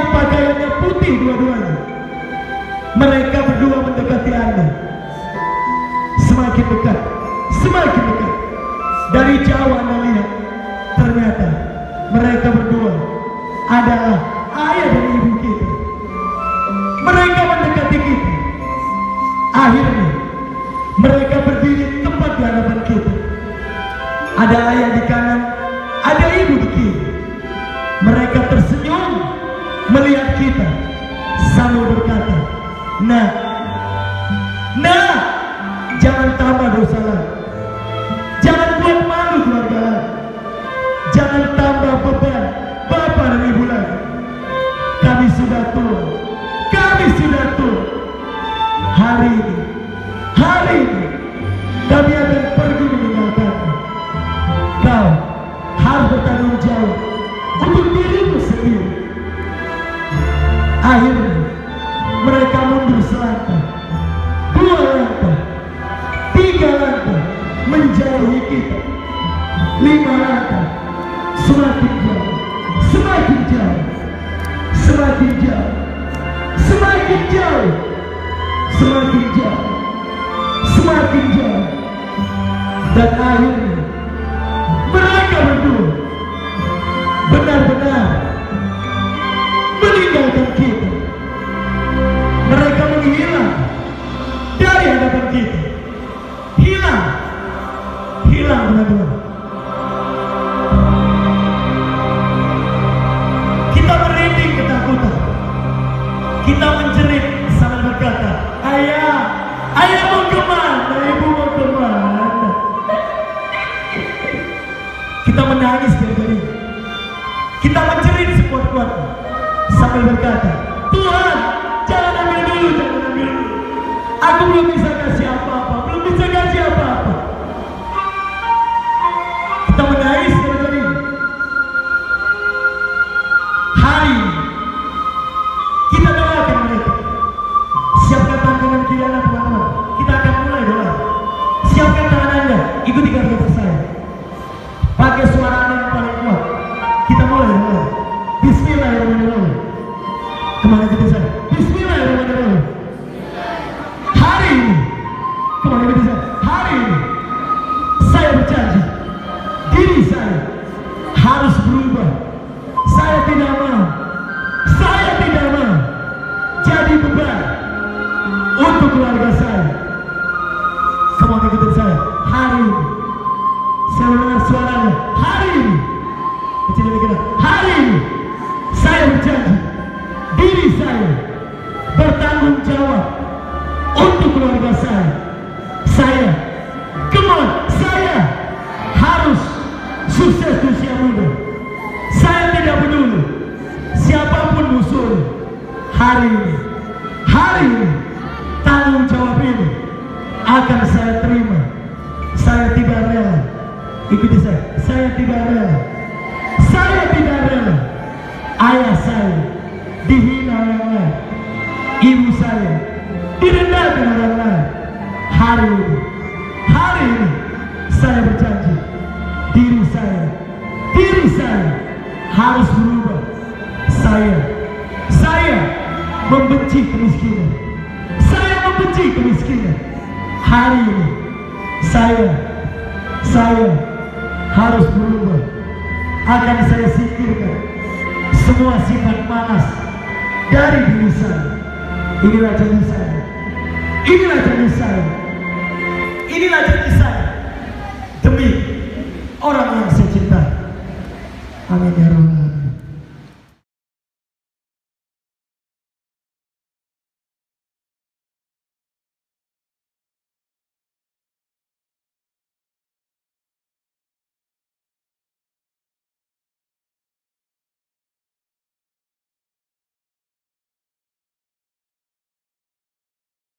yang pakaiannya putih dua-duanya. Mereka berdua mendekati Anda. Semakin dekat, semakin dekat. Dari jauh Anda lihat, ternyata mereka berdua adalah ayah dan ibu kita. Mereka mendekati kita. Akhirnya mereka berdiri tepat di hadapan kita. Ada ayah di kanan, ada ibu di kiri. Mereka tersenyum melihat kita sambil berkata, Nah, jangan tambah dosa lagi. Jangan buat malu keluarga lagi. Jangan tambah beban bapak dan ibu lagi. Kami sudah tua. Kami sudah tua. Hari ini kami akan pergi meninggalkanmu. Kau harus bertanggung jawab untuk dirimu sendiri. Akhirnya mereka mundur selangkah, 2 langkah, 3 langkah menjauhi kita, 5 langkah, semakin jauh, semakin jauh, semakin jauh, semakin jauh, semakin jauh, semakin jauh. Dan akhirnya mereka berdua benar-benar meninggalkan kita. Mereka menghilang dari hadapan kita. Hilang benar-benar. Kita merinding ketakutan. Kita menjerit sambil berkata, Ayah mau kemana? Ibu mau kemana? Kita menangis dari kita menjerit sekuat-kuatnya sambil berkata, Tuhan, jangan ambil dulu. Aku belum bisa kasih apa-apa. Kita menangis dari hari ini. Kita doakan mereka. Siapkan tangan kanan kiri Anda, teman-teman. Kita akan mulai doa. Siapkan tangan Anda, ikuti kata saya. Pakai suara Anda yang paling kuat. Kita mulai doa. Bismillahirrahmanirrahim. Kemana kita saya? Bismillahirrahmanirrahim. Hari ini, kemana kita saya? Hari ini, saya berjanji, diri saya harus berubah. Saya tidak mau jadi beban untuk keluarga saya. Kemana kita saya? Hari ini, saya mendengar suaranya. Hari ini, hari ini, saya berjanji, diri saya bertanggung jawab untuk keluarga saya. Saya harus sukses di usia muda. Saya tidak peduli siapapun musuhnya. Hari ini tanggung jawab ini akan saya terima. Saya tidak rela. Ikuti saya tidak rela. Saya tidak rela ayah saya dihina orang lain, ibu saya direndahkan orang lain. Hari ini saya berjanji, diri saya harus berubah. Saya membenci kemiskinan. Hari ini saya harus berubah. Akan saya singkirkan semua sifat malas dari diri saya. Inilah janji saya. Inilah janji saya demi orang yang saya cintai. Amin ya Rabbal alamin.